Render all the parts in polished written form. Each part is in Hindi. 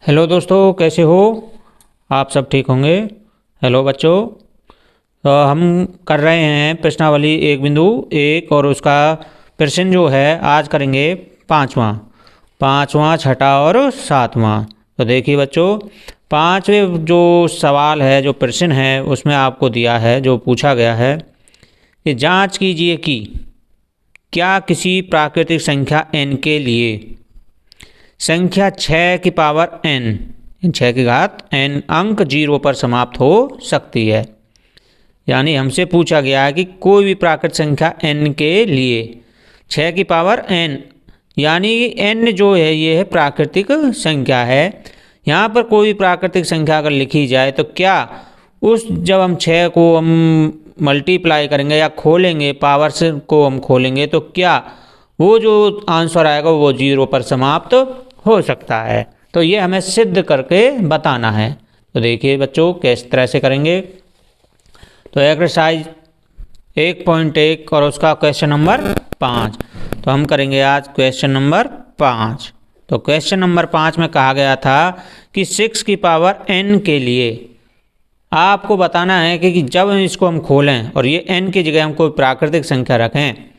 हेलो दोस्तों, कैसे हो आप? सब ठीक होंगे। हेलो बच्चों, तो हम कर रहे हैं प्रश्नावली 1.1 और उसका प्रश्न जो है आज करेंगे पाँचवा, छठा और सातवां। तो देखिए बच्चों, पाँचवें जो सवाल है, जो प्रश्न है, उसमें आपको दिया है, जो पूछा गया है कि जांच कीजिए कि क्या किसी प्राकृतिक संख्या n के लिए संख्या 6 की पावर n, 6 की घात n अंक 0 पर समाप्त हो सकती है। यानी हमसे पूछा गया है कि कोई भी प्राकृतिक संख्या n के लिए 6 की पावर n, यानी n जो है ये है प्राकृतिक संख्या है। यहाँ पर कोई भी प्राकृतिक संख्या अगर लिखी जाए तो क्या उस जब हम 6 को हम मल्टीप्लाई करेंगे या खोलेंगे, पावर से को हम खोलेंगे, तो क्या वो जो आंसर आएगा वो 0 पर समाप्त हो सकता है। तो ये हमें सिद्ध करके बताना है। तो देखिए बच्चों, किस तरह से करेंगे। तो एक्सरसाइज 1.1 और उसका क्वेश्चन नंबर 5। तो हम करेंगे आज क्वेश्चन नंबर 5। तो क्वेश्चन नंबर 5 में कहा गया था कि 6 की पावर n के लिए आपको बताना है कि जब इसको हम खोलें और ये n की जगह हम कोई प्राकृतिक संख्या रखें,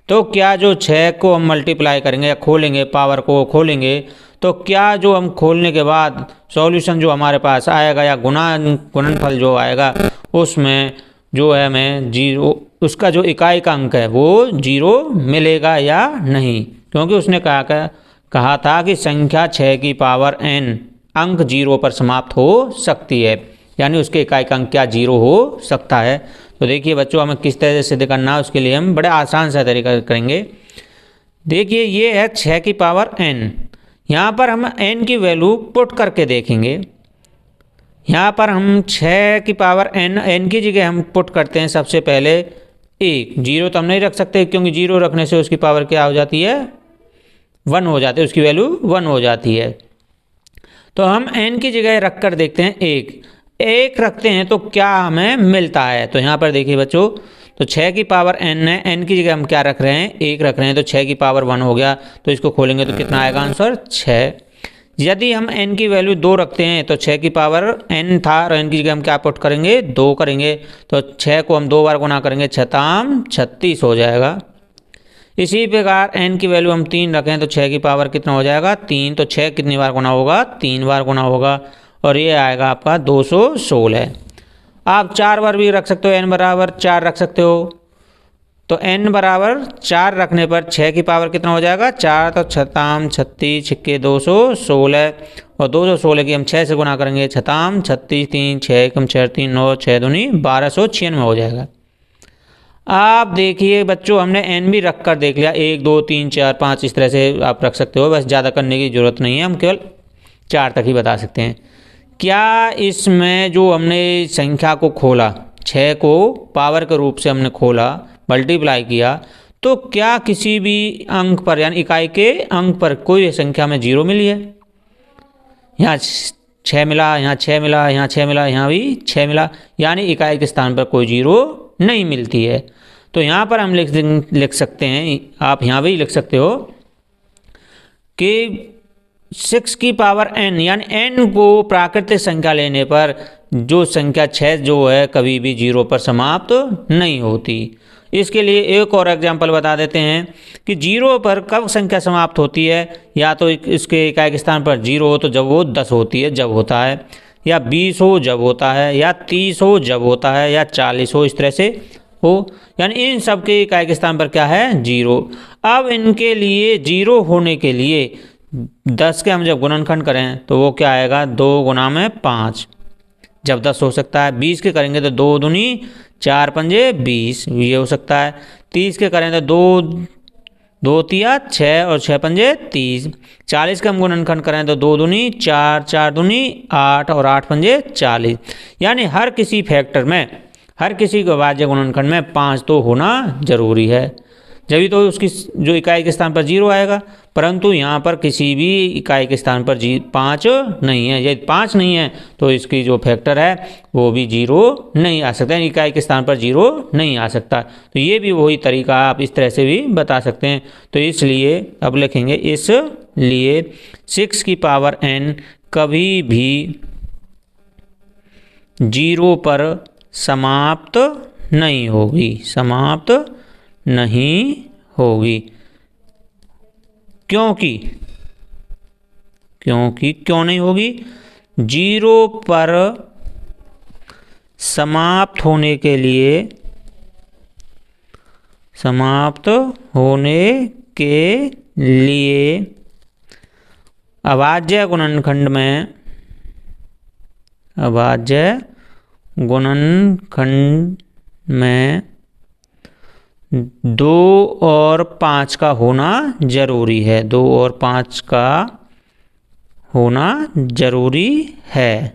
तो क्या जो 6 को हम मल्टीप्लाई करेंगे या खोलेंगे, पावर को खोलेंगे, तो क्या जो हम खोलने के बाद सॉल्यूशन जो हमारे पास आएगा या गुणनफल जो आएगा उसमें जो है हमें 0, उसका जो इकाई का अंक है वो 0 मिलेगा या नहीं। क्योंकि उसने कहा था कि संख्या 6 की पावर n अंक 0 पर समाप्त हो सकती है, यानी उसके इकाई का अंक क्या 0 हो सकता है। तो देखिए बच्चों, हमें किस तरह से सिद्ध करना है उसके लिए हम बड़े आसान सा तरीका करेंगे। देखिए ये है 6 की पावर n, यहाँ पर हम n की वैल्यू पुट करके देखेंगे। यहाँ पर हम 6 की पावर n की जगह हम पुट करते हैं सबसे पहले 1। 0 तो हम नहीं रख सकते, क्योंकि 0 रखने से उसकी पावर क्या हो जाती है, 1 हो जाती है, उसकी वैल्यू 1 हो जाती है। तो हम n की जगह रख कर देखते हैं 1 रखते हैं तो क्या हमें मिलता है। तो यहाँ पर देखिए बच्चों, तो 6 की पावर n है, n की जगह हम क्या रख रहे हैं, 1 रख रहे हैं, तो 6 की पावर 1 हो गया। तो इसको खोलेंगे तो कितना आएगा आंसर, 6। यदि हम n की वैल्यू 2 रखते हैं तो 6 की पावर n था और n की जगह हम क्या पुट करेंगे, 2 करेंगे, तो 6 को हम 2 बार गुना करेंगे, 6 36 हो जाएगा। इसी प्रकार n की वैल्यू हम 3 रखें तो 6 की पावर कितना हो जाएगा, 3। तो 6 कितनी बार गुना होगा, 3 बार गुना होगा, और ये आएगा आपका 216। आप 4 बार भी रख सकते हो, n बराबर 4 रख सकते हो। तो n बराबर 4 रखने पर 6 की पावर कितना हो जाएगा, 4। तो 6 36 छिक्के 216, और 216 की हम 6 से गुना करेंगे, 6 36 3 6 कम 4 3 9 6 दूनी 1296 हो जाएगा। आप देखिए बच्चों, हमने n भी रख कर देख लिया, 1 2 3 4 5 इस तरह से आप रख सकते हो, बस ज़्यादा करने की ज़रूरत नहीं है, हम केवल 4 तक ही बता सकते हैं। क्या इसमें जो हमने संख्या को खोला, 6 को पावर के रूप से हमने खोला, मल्टीप्लाई किया, तो क्या किसी भी अंक पर यानी इकाई के अंक पर कोई संख्या में 0 मिली है? यहाँ 6 मिला, यहाँ 6 मिला, यहाँ 6 मिला, यहाँ भी 6 मिला, यानी इकाई के स्थान पर कोई 0 नहीं मिलती है। तो यहाँ पर हम लिख सकते हैं, आप यहाँ भी लिख सकते हो कि 6 की पावर n, यानी n को प्राकृतिक संख्या लेने पर जो संख्या 6 जो है कभी भी 0 पर समाप्त नहीं होती। इसके लिए एक और एग्जांपल बता देते हैं कि 0 पर कब संख्या समाप्त होती है। या तो इसके इकाई के स्थान पर 0 हो तो जब वो 10 होती है, जब होता है, या 20 हो जब होता है, या 30 हो जब होता है, या 40 हो, इस तरह से हो, यानी इन सब के इकाई के स्थान पर क्या है, 0। अब इनके लिए 0 होने के लिए 10 के हम जब गुणनखंड करें तो वो क्या आएगा, 2 गुना में 5, जब 10 हो सकता है। 20 के करेंगे तो 2 दूनी 4 पंजे 20, ये हो सकता है। 30 के करें तो 2 तिया 6 और 6 पंजे 30। 40 के हम गुणनखंड करें तो 2 दूनी 4, 4 दूनी 8 और 8 पंजे 40। यानी हर किसी फैक्टर में, हर किसी विभाज्य गुणनखंड में 5 तो होना जरूरी है, जभी तो उसकी जो इकाई के स्थान पर 0 आएगा। परंतु यहाँ पर किसी भी इकाई के स्थान पर 5 नहीं है। यदि 5 नहीं है तो इसकी जो फैक्टर है वो भी 0 नहीं आ सकता, इकाई के स्थान पर 0 नहीं आ सकता। तो ये भी वही तरीका आप इस तरह से भी बता सकते हैं। तो इसलिए अब लिखेंगे, इसलिए 6 की पावर n कभी भी 0 पर समाप्त नहीं होगी, समाप्त नहीं होगी। क्योंकि क्यों नहीं होगी? 0 पर समाप्त होने के लिए, समाप्त होने के लिए अभाज्य गुणनखंड में, अभाज्य गुणनखंड में 2 और 5 का होना जरूरी है, 2 और 5 का होना जरूरी है,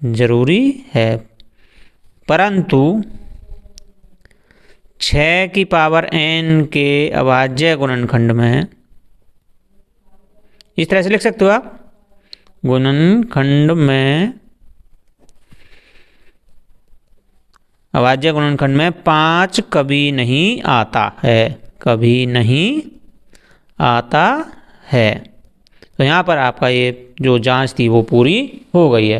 जरूरी है। परंतु 6 की पावर n के अभाज्य गुणनखंड में, इस तरह से लिख सकते हो आप, गुणनखंड में, अभाज्य गुणनखंड में 5 कभी नहीं आता है, कभी नहीं आता है। तो यहाँ पर आपका ये जो जांच थी वो पूरी हो गई है,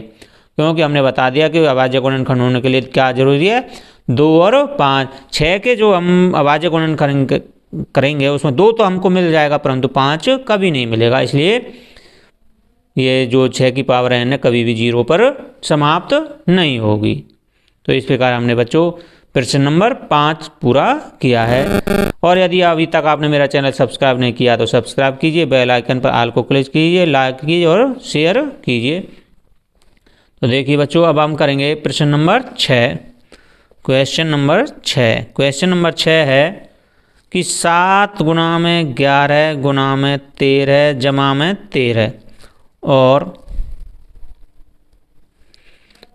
क्योंकि हमने बता दिया कि अभाज्य गुणनखंड होने के लिए क्या जरूरी है, 2 और 5। 6 के जो हम अभाज्य गुणनखंड करेंगे उसमें 2 तो हमको मिल जाएगा, परंतु 5 कभी नहीं मिलेगा। इसलिए ये जो 6 की पावर n है कभी भी 0 पर समाप्त नहीं होगी। तो इस प्रकार हमने बच्चों प्रश्न नंबर 5 पूरा किया है। और यदि अभी तक आपने मेरा चैनल सब्सक्राइब नहीं किया तो सब्सक्राइब कीजिए, बेल आइकन पर ऑल को क्लिक कीजिए, लाइक कीजिए और शेयर कीजिए। तो देखिए बच्चों, अब हम करेंगे प्रश्न number 6। Question number 6, question number 6 है कि 7 गुणा में 11 गुणा में 13 जमा में 13 और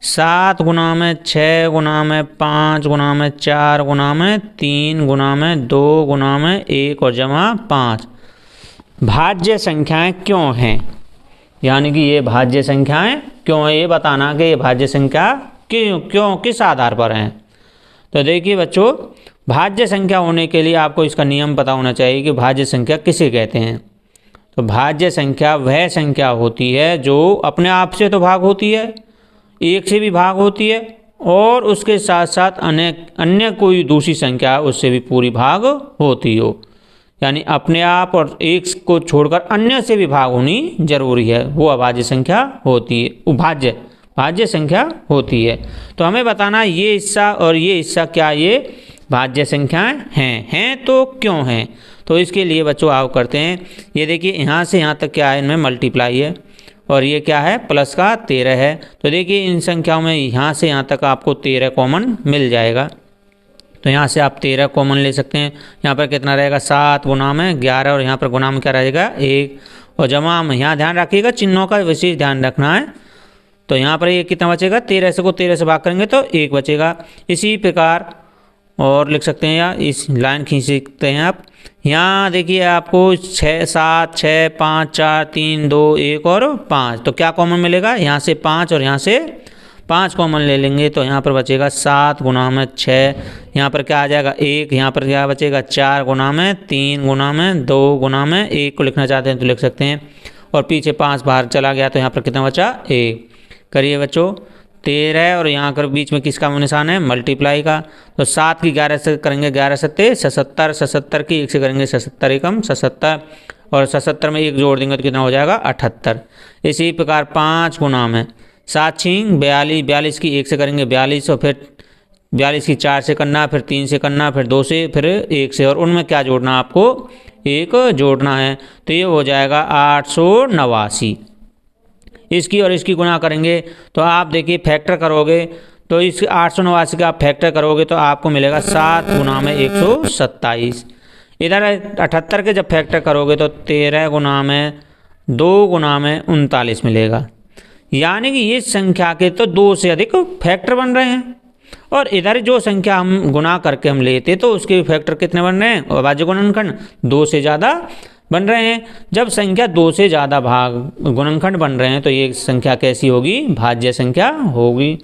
7 गुणा में 6 गुणा में 5 गुणा में 4 गुणा में 3 गुणा में 2 गुणा में 1 और जमा 5 भाज्य संख्याएं क्यों हैं? यानी कि ये भाज्य संख्याएं क्यों है, ये बताना कि ये भाज्य संख्या क्यों किस आधार पर हैं। तो देखिए बच्चों, भाज्य संख्या होने के लिए आपको इसका नियम पता होना चाहिए कि भाज्य संख्या किसे कहते हैं। तो भाज्य संख्या वह संख्या होती है जो अपने आप से तो भाग होती है, एक से भी भाग होती है, और उसके साथ साथ अन्य कोई दूसरी संख्या उससे भी पूरी भाग होती हो। यानी अपने आप और एक को छोड़कर अन्य से भी भाग होनी जरूरी है, वो अभाज्य संख्या होती है, भाज्य संख्या होती है। तो हमें बताना ये हिस्सा और ये हिस्सा क्या ये भाज्य संख्याएं हैं तो क्यों हैं। तो इसके लिए बच्चों आप करते हैं, ये देखिए यहाँ से यहाँ तक क्या है, इनमें मल्टीप्लाई है, और ये क्या है प्लस का 13 है। तो देखिए इन संख्याओं में यहाँ से यहाँ तक आपको 13 कॉमन मिल जाएगा। तो यहाँ से आप 13 कॉमन ले सकते हैं। यहाँ पर कितना रहेगा 7 गुणा में 11 और यहाँ पर गुणा में क्या रहेगा 1 और जमा में, यहाँ ध्यान रखिएगा चिन्हों का विशेष ध्यान रखना है। तो यहाँ पर ये कितना बचेगा 13 को 13 से भाग करेंगे तो 1 बचेगा। इसी प्रकार और लिख सकते हैं, या इस लाइन खींच सकते हैं आप। यहाँ देखिए आपको 6 7 6 5 4 3 2 1 और 5, तो क्या कॉमन मिलेगा यहाँ से 5 और यहाँ से 5 कॉमन ले लेंगे। तो यहाँ पर बचेगा 7 गुणा में 6, यहाँ पर क्या आ जाएगा 1, यहाँ पर क्या बचेगा 4 गुणा में 3 गुणा में 2 गुणा में 1 को लिखना चाहते हैं तो लिख सकते हैं, और पीछे 5 बाहर चला गया तो यहाँ पर कितना बचा 1। करिए बच्चों 13 और यहाँ कर बीच में किसका निशान है मल्टीप्लाई का। तो 7 की 11 से करेंगे 11 सत्ते 77, 77 की 1 से करेंगे 77 एकम 77, और 77 में 1 जोड़ देंगे तो कितना हो जाएगा 78। इसी प्रकार 5 गुणा में 7 छिंग 42, 42 की 1 से करेंगे 42, और फिर 42 की 4 से करना, फिर 3 से करना, फिर 2 से, फिर 1 से, और उनमें क्या जोड़ना आपको 1 जोड़ना है। तो ये हो जाएगा 889। इसकी और इसकी गुणा करेंगे तो आप देखिए फैक्टर करोगे तो इस 889 का आप फैक्टर करोगे तो आपको मिलेगा 7 गुणा में 127। इधर 78 के जब फैक्टर करोगे तो 13 गुणा में 2 गुणा में 39 मिलेगा। यानी कि ये संख्या के तो 2 से अधिक फैक्टर बन रहे हैं, और इधर जो संख्या हम गुणा करके हम लेते तो उसके फैक्टर कितने बन रहे हैं, अभाज्य गुणनखंड 2 से ज़्यादा बन रहे हैं। जब संख्या 2 से ज़्यादा भाग गुणनखंड बन रहे हैं तो ये संख्या कैसी होगी भाज्य संख्या होगी।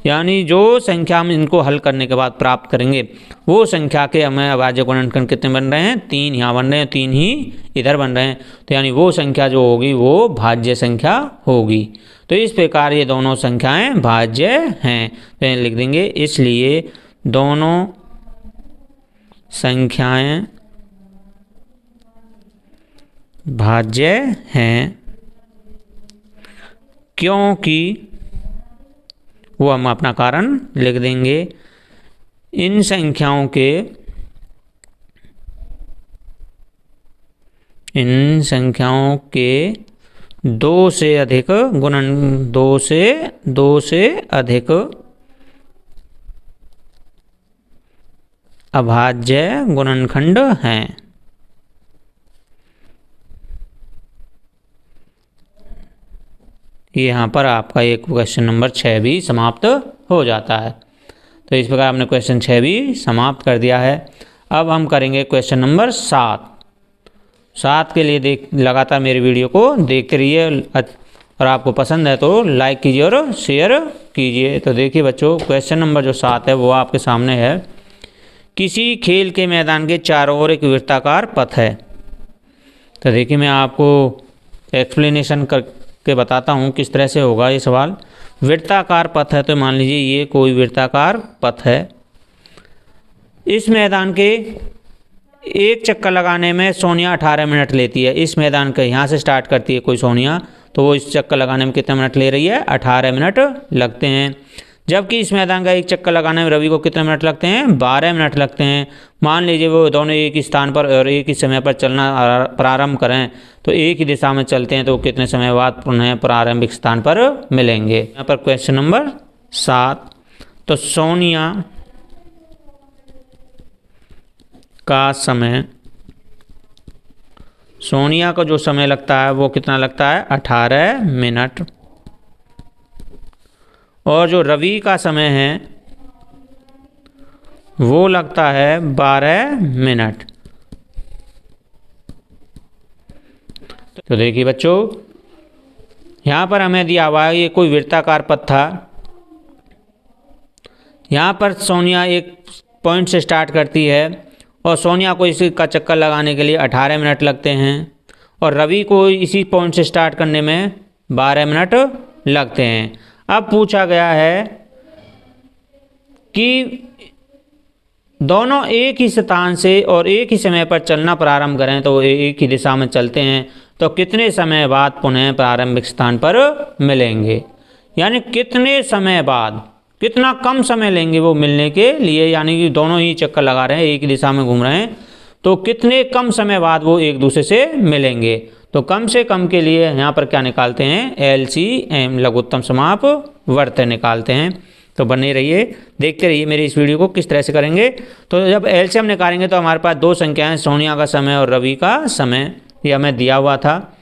यानी जो संख्या हम इनको हल करने के बाद प्राप्त करेंगे वो संख्या के हमें अभाज्य गुणनखंड कितने बन रहे हैं, 3 यहाँ बन रहे हैं, 3 ही इधर बन रहे हैं। तो यानी वो संख्या जो होगी वो भाज्य संख्या होगी। तो इस प्रकार ये दोनों संख्याएं भाज्य हैं। तो लिख देंगे इसलिए दोनों संख्याएं भाज्य हैं क्योंकि, वो हम अपना कारण लिख देंगे, इन संख्याओं के दो से अधिक अभाज्य गुणनखंड हैं। यहाँ पर आपका एक क्वेश्चन नंबर 6 भी समाप्त हो जाता है। तो इस प्रकार हमने क्वेश्चन 6 भी समाप्त कर दिया है। अब हम करेंगे क्वेश्चन नंबर 7 के लिए लगातार मेरी वीडियो को देखते रहिए और आपको पसंद है तो लाइक कीजिए और शेयर कीजिए। तो देखिए बच्चों, क्वेश्चन नंबर जो 7 है वो आपके सामने है। किसी खेल के मैदान के चारों ओर एक वृत्ताकार पथ है। तो देखिए मैं आपको एक्सप्लेनेशन करके बताता हूँ किस तरह से होगा ये सवाल। वृत्ताकार पथ है तो मान लीजिए ये कोई वृत्ताकार पथ है। इस मैदान के एक चक्कर लगाने में सोनिया 18 मिनट लेती है। इस मैदान के यहाँ से स्टार्ट करती है कोई सोनिया, तो वो इस चक्कर लगाने में कितने मिनट ले रही है, 18 मिनट लगते हैं। जबकि इस मैदान का एक चक्कर लगाने में रवि को कितने मिनट लगते हैं, 12 मिनट लगते हैं। मान लीजिए वो दोनों एक ही स्थान पर और एक ही समय पर चलना प्रारंभ करें, तो एक ही दिशा में चलते हैं, तो वो कितने समय बाद पुनः प्रारंभिक स्थान पर मिलेंगे। यहाँ पर क्वेश्चन नंबर 7, तो सोनिया का जो समय लगता है वो कितना लगता है, 18 मिनट। और जो रवि का समय है वो लगता है 12 मिनट। तो देखिए बच्चों, यहाँ पर हमें दिया हुआ है ये कोई वृत्ताकार पथ था। यहाँ पर सोनिया एक पॉइंट से स्टार्ट करती है और सोनिया को इसी का चक्कर लगाने के लिए 18 मिनट लगते हैं और रवि को इसी पॉइंट से स्टार्ट करने में 12 मिनट लगते हैं। अब पूछा गया है कि दोनों एक ही स्थान से और एक ही समय पर चलना प्रारंभ करें, तो एक ही दिशा में चलते हैं, तो कितने समय बाद पुनः प्रारंभिक स्थान पर मिलेंगे। यानी कितने समय बाद, कितना कम समय लेंगे वो मिलने के लिए, यानी कि दोनों ही चक्कर लगा रहे हैं, एक ही दिशा में घूम रहे हैं, तो कितने कम समय बाद वो एक दूसरे से मिलेंगे। तो कम से कम के लिए यहाँ पर क्या निकालते हैं, LCM लघुत्तम समापवर्त निकालते हैं। तो बने रहिए, देखते रहिए मेरी इस वीडियो को किस तरह से करेंगे। तो जब LCM निकालेंगे तो हमारे पास दो संख्याएं, सोनिया का समय और रवि का समय, ये हमें दिया हुआ था।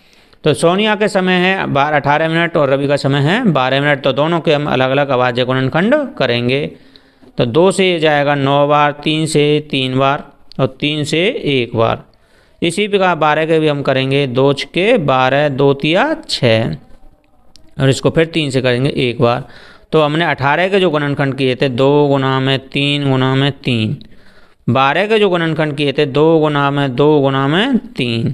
तो सोनिया के समय है 18 मिनट और रवि का समय है 12 मिनट। तो दोनों के हम अलग अलग अभाज्य गुणनखंड करेंगे। तो 2 से ये जाएगा 9 बार, 3 से 3 बार और 3 से 1 बार। इसी प्रकार 12 के भी हम करेंगे, 2 छके 12, 2 तिया 6 और इसको फिर 3 से करेंगे 1 बार। तो हमने 18 के जो गुणनखंड किए थे 2 गुना में 3 गुना में 3, 12 के जो गुणनखंड किए थे 2 गुना में 2 गुना में 3।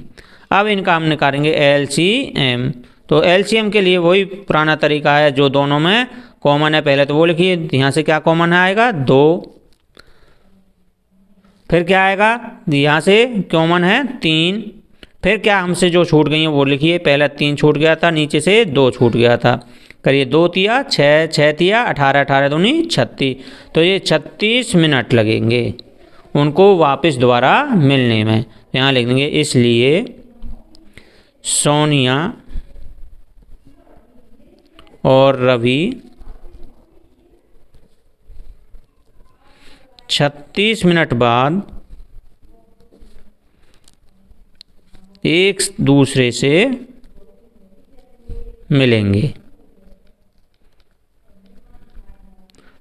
अब इनका हम निकालेंगे LCM। तो LCM के लिए वही पुराना तरीका है जो दोनों में कॉमन है। पहले तो वो लिखिए, यहाँ से क्या कॉमन आएगा, 2, फिर क्या आएगा, यहाँ से कॉमन है 3, फिर क्या हमसे जो छूट गई है वो लिखिए। पहला 3 छूट गया था, नीचे से 2 छूट गया था। करिए 2 तिया 6, 6 तिया 18, 18 दूनी 36। तो ये 36 मिनट लगेंगे उनको वापस दोबारा मिलने में। यहाँ लिख देंगे इसलिए सोनिया और रवि 36 मिनट बाद एक दूसरे से मिलेंगे।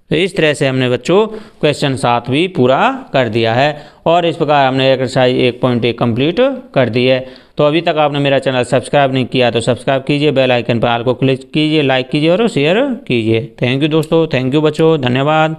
तो इस तरह से हमने बच्चों क्वेश्चन 7 भी पूरा कर दिया है। और इस प्रकार हमने एक्सरसाइज 1.1 कंप्लीट कर दी है। तो अभी तक आपने मेरा चैनल सब्सक्राइब नहीं किया तो सब्सक्राइब कीजिए, बेल आइकन पर ऑल को क्लिक कीजिए, लाइक कीजिए और शेयर कीजिए। थैंक यू दोस्तों, थैंक यू बच्चों, धन्यवाद।